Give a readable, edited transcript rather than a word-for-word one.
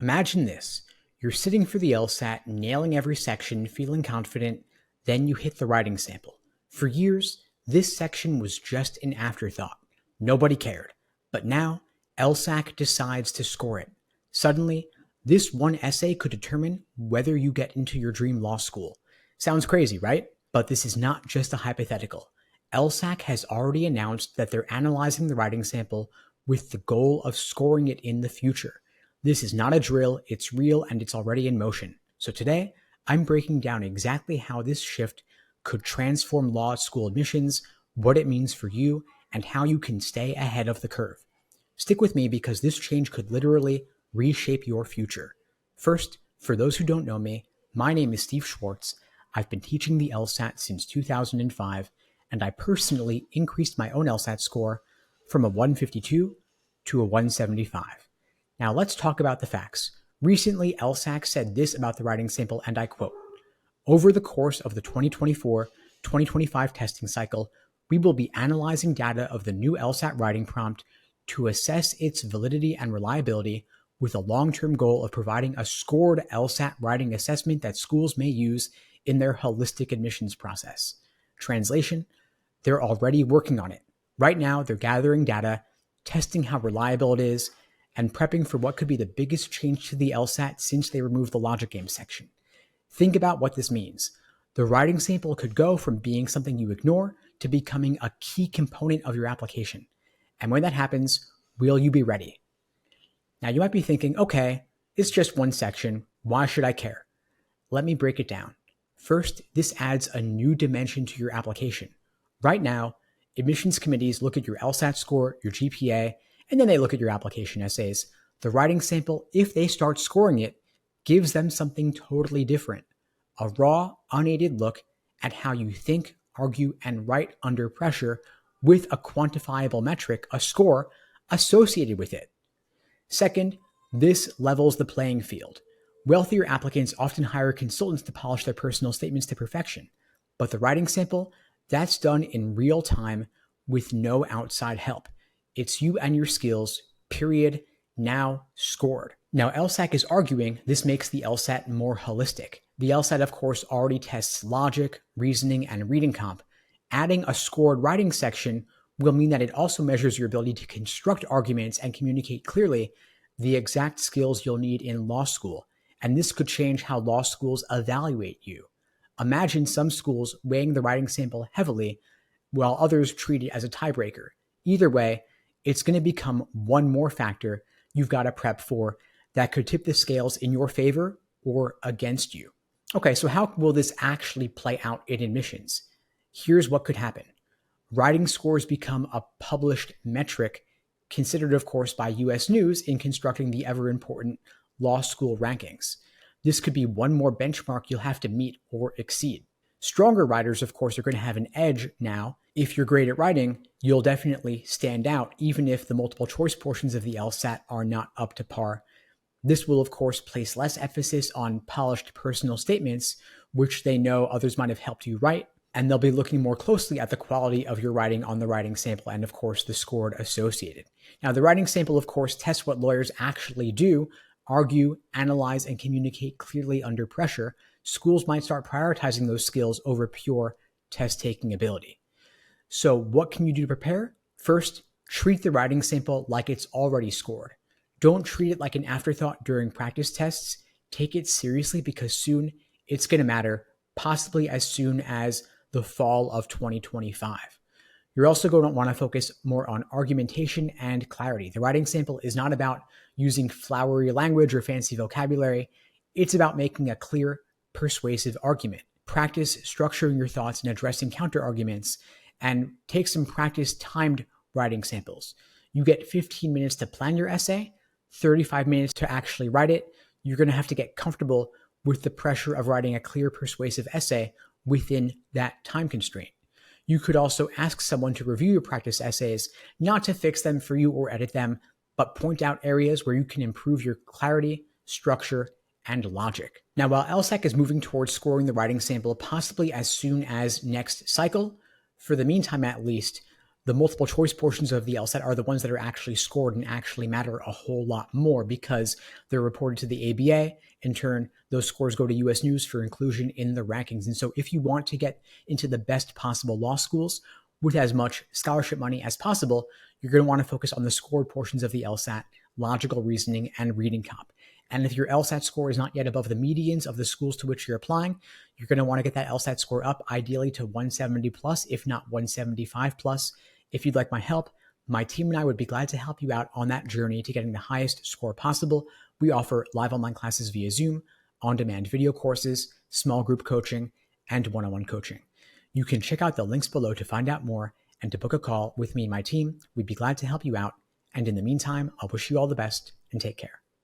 Imagine this. You're sitting for the LSAT, nailing every section, feeling confident, then you hit the writing sample. For years, this section was just an afterthought. Nobody cared. But now, LSAC decides to score it. Suddenly, this one essay could determine whether you get into your dream law school. Sounds crazy, right? But this is not just a hypothetical. LSAC has already announced that they're analyzing the writing sample with the goal of scoring it in the future. This is not a drill, it's real, and it's already in motion. So today, I'm breaking down exactly how this shift could transform law school admissions, what it means for you, and how you can stay ahead of the curve. Stick with me because this change could literally reshape your future. First, for those who don't know me, my name is Steve Schwartz. I've been teaching the LSAT since 2005, and I personally increased my own LSAT score from a 152 to a 175. Now let's talk about the facts. Recently, LSAC said this about the writing sample, and I quote, "Over the course of the 2024-2025 testing cycle, we will be analyzing data of the new LSAT writing prompt to assess its validity and reliability with a long-term goal of providing a scored LSAT writing assessment that schools may use in their holistic admissions process." Translation, they're already working on it. Right now, they're gathering data, testing how reliable it is, and prepping for what could be the biggest change to the LSAT since they removed the logic game section. Think about what this means. The writing sample could go from being something you ignore to becoming a key component of your application. And when that happens, will you be ready? Now you might be thinking, okay, it's just one section. Why should I care? Let me break it down. First, this adds a new dimension to your application. Right now, admissions committees look at your LSAT score, your GPA, and then they look at your application essays. The writing sample, if they start scoring it, gives them something totally different. A raw, unaided look at how you think, argue, and write under pressure with a quantifiable metric, a score, associated with it. Second, this levels the playing field. Wealthier applicants often hire consultants to polish their personal statements to perfection. But the writing sample, that's done in real time with no outside help. It's you and your skills, period, now scored. Now, LSAC is arguing this makes the LSAT more holistic. The LSAT, of course, already tests logic, reasoning, and reading comp. Adding a scored writing section will mean that it also measures your ability to construct arguments and communicate clearly, the exact skills you'll need in law school. And this could change how law schools evaluate you. Imagine some schools weighing the writing sample heavily, while others treat it as a tiebreaker. Either way, it's going to become one more factor you've got to prep for that could tip the scales in your favor or against you. Okay, so how will this actually play out in admissions? Here's what could happen. Writing scores become a published metric, considered, of course, by US News in constructing the ever-important law school rankings. This could be one more benchmark you'll have to meet or exceed. Stronger writers, of course, are going to have an edge now. If you're great at writing, you'll definitely stand out, even if the multiple choice portions of the LSAT are not up to par. This will, of course, place less emphasis on polished personal statements, which they know others might have helped you write, and they'll be looking more closely at the quality of your writing on the writing sample and, of course, the scored associated. Now, the writing sample, of course, tests what lawyers actually do: argue, analyze, and communicate clearly under pressure. Schools might start prioritizing those skills over pure test-taking ability. So what can you do to prepare? First, treat the writing sample like it's already scored. Don't treat it like an afterthought during practice tests. Take it seriously because soon it's going to matter, possibly as soon as the fall of 2025. You're also going to want to focus more on argumentation and clarity. The writing sample is not about using flowery language or fancy vocabulary. It's about making a clear, persuasive argument. Practice structuring your thoughts and addressing counter arguments, and take some practice timed writing samples. You get 15 minutes to plan your essay, 35 minutes to actually write it. You're going to have to get comfortable with the pressure of writing a clear, persuasive essay within that time constraint. You could also ask someone to review your practice essays, not to fix them for you or edit them, but point out areas where you can improve your clarity, structure, and logic. Now, while LSAC is moving towards scoring the writing sample possibly as soon as next cycle, for the meantime at least, The multiple choice portions of the LSAT are the ones that are actually scored and actually matter a whole lot more because they're reported to the ABA. In turn, those scores go to US News for inclusion in the rankings. And so if you want to get into the best possible law schools with as much scholarship money as possible, you're going to want to focus on the scored portions of the LSAT, logical reasoning, and reading comp. And if your LSAT score is not yet above the medians of the schools to which you're applying, you're going to want to get that LSAT score up, ideally to 170 plus, if not 175 plus. If you'd like my help, my team and I would be glad to help you out on that journey to getting the highest score possible. We offer live online classes via Zoom, on-demand video courses, small group coaching, and one-on-one coaching. You can check out the links below to find out more and to book a call with me and my team. We'd be glad to help you out. And in the meantime, I'll wish you all the best and take care.